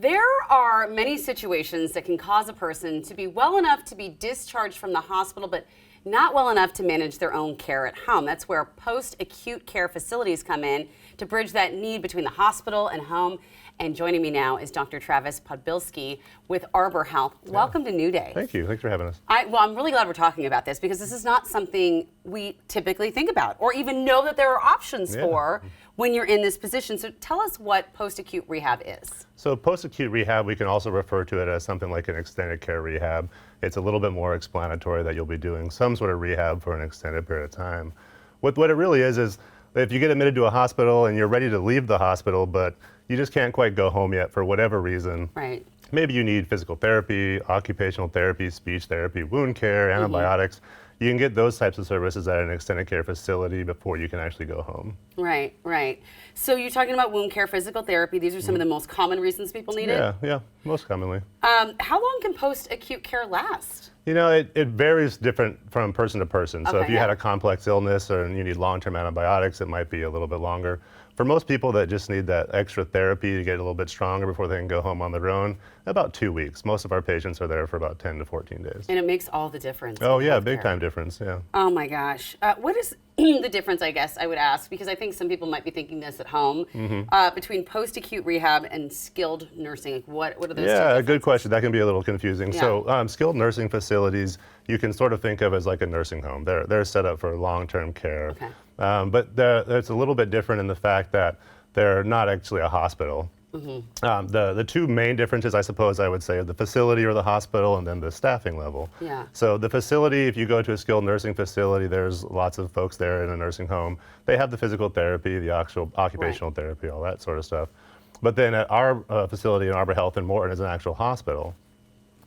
There are many situations that can cause a person to be well enough to be discharged from the hospital, but not well enough to manage their own care at home. That's where post-acute care facilities come in to bridge that need between the hospital and home. And joining me now is Dr. Travis Podbilski with Arbor Health. Welcome to New Day. Thank you. Thanks for having us. Well, I'm really glad we're talking about this because this is not something we typically think about or even know that there are options for when you're in this position. So tell us what post-acute rehab is. So post-acute rehab, we can also refer to it as something like an extended care rehab. It's a little bit more explanatory that you'll be doing some sort of rehab for an extended period of time. What it really is if you get admitted to a hospital and you're ready to leave the hospital, but you just can't quite go home yet for whatever reason. Right. Maybe you need physical therapy, occupational therapy, speech therapy, wound care, antibiotics. You can get those types of services at an extended care facility before you can actually go home. Right, right. So you're talking about wound care, physical therapy. These are some of the most common reasons people need it? Yeah, most commonly. How long can post-acute care last? You know, it varies different from person to person. So if you had a complex illness or you need long-term antibiotics, it might be a little bit longer. For most people that just need that extra therapy to get a little bit stronger before they can go home on their own, about 2 weeks. Most of our patients are there for about 10 to 14 days. And it makes all the difference. Oh yeah, big time difference, yeah. Oh my gosh. What is the difference, I guess, I would ask, because I think some people might be thinking this at home, between post-acute rehab and skilled nursing? Like what are those two differences? Good question. That can be a little confusing. Yeah. So skilled nursing facilities, you can sort of think of as like a nursing home. They're set up for long-term care. Okay. But it's a little bit different in the fact that they're not actually a hospital. The two main differences, I suppose I would say, are the facility or the hospital and then the staffing level. Yeah. So the facility, if you go to a skilled nursing facility, there's lots of folks there in a nursing home. They have the physical therapy, the occupational therapy, all that sort of stuff. But then at our facility in Arbor Health in Morton is an actual hospital.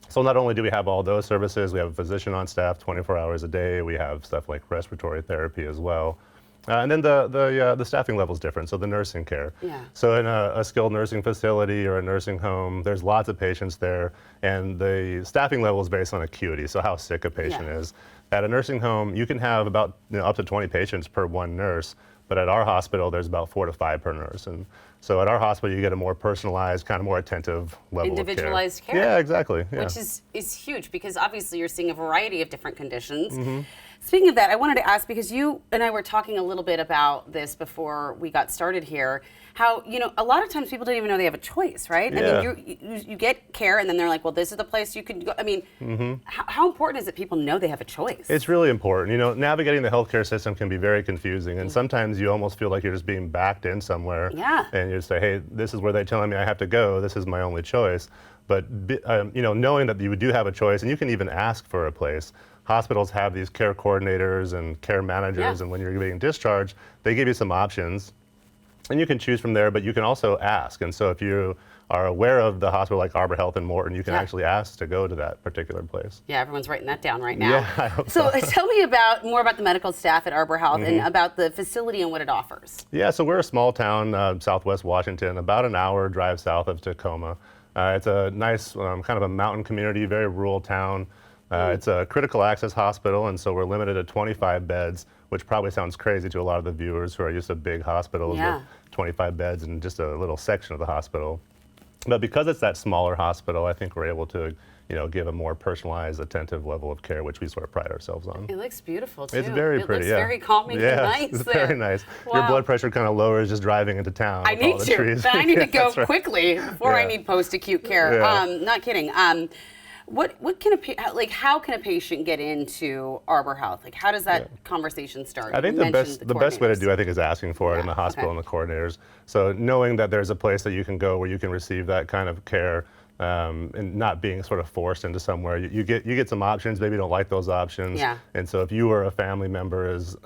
So not only do we have all those services, we have a physician on staff 24 hours a day. We have stuff like respiratory therapy as well. And then the staffing level is different, so the nursing care. Yeah. So in a skilled nursing facility or a nursing home, there's lots of patients there, and the staffing level is based on acuity, so how sick a patient is. At a nursing home, you can have about up to 20 patients per one nurse, but at our hospital, there's about 4 to 5 per nurse. And so at our hospital, you get a more personalized, kind of more attentive level of care. Individualized care. Yeah, exactly. Yeah. Which is huge because obviously you're seeing a variety of different conditions. Speaking of that, I wanted to ask, because you and I were talking a little bit about this before we got started here, how, a lot of times people don't even know they have a choice, right? Yeah. I mean, you get care and then they're like, well, this is the place you can go. I mean, how important is it people know they have a choice? It's really important. Navigating the healthcare system can be very confusing, and sometimes you almost feel like you're just being backed in somewhere. Yeah. And you say, hey, this is where they're telling me I have to go. This is my only choice. But knowing that you do have a choice, and you can even ask for a place. Hospitals have these care coordinators and care managers, and when you're being discharged, they give you some options. And you can choose from there, but you can also ask. And so if you are aware of the hospital like Arbor Health in Morton, you can actually ask to go to that particular place. Yeah, everyone's writing that down right now. Yeah, I hope so. Tell me more about the medical staff at Arbor Health and about the facility and what it offers. Yeah, so we're a small town, southwest Washington, about an hour drive south of Tacoma. It's a nice kind of a mountain community, very rural town. It's a critical access hospital, and so we're limited to 25 beds, which probably sounds crazy to a lot of the viewers who are used to big hospitals with 25 beds in just a little section of the hospital. But because it's that smaller hospital, I think we're able to, give a more personalized, attentive level of care, which we sort of pride ourselves on. It looks beautiful too. It's very pretty. It looks very calming and nice. It's very nice. Wow. Your blood pressure kind of lowers just driving into town. I need to. But I need to go quickly before I need post-acute care. Not kidding. How can a patient get into Arbor Health? Like, how does that conversation start? I think the best way to do, is asking for it in the hospital and the coordinators. So knowing that there's a place that you can go where you can receive that kind of care, and not being sort of forced into somewhere. You get some options, maybe you don't like those options. Yeah. And so if you or a family member is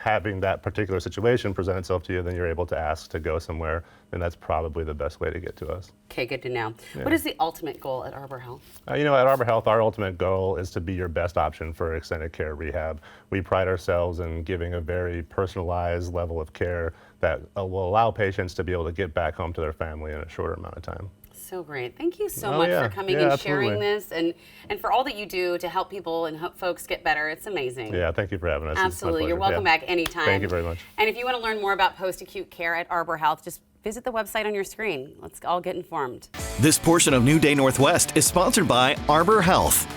having that particular situation present itself to you, then you're able to ask to go somewhere, and that's probably the best way to get to us. Okay, good to know. Yeah. What is the ultimate goal at Arbor Health? At Arbor Health, our ultimate goal is to be your best option for extended care rehab. We pride ourselves in giving a very personalized level of care that will allow patients to be able to get back home to their family in a shorter amount of time. So great. Thank you so much for coming and sharing this and for all that you do to help people and help folks get better. It's amazing. Yeah, thank you for having us. Absolutely. You're welcome back anytime. Thank you very much. And if you want to learn more about post-acute care at Arbor Health, just visit the website on your screen. Let's all get informed. This portion of New Day Northwest is sponsored by Arbor Health.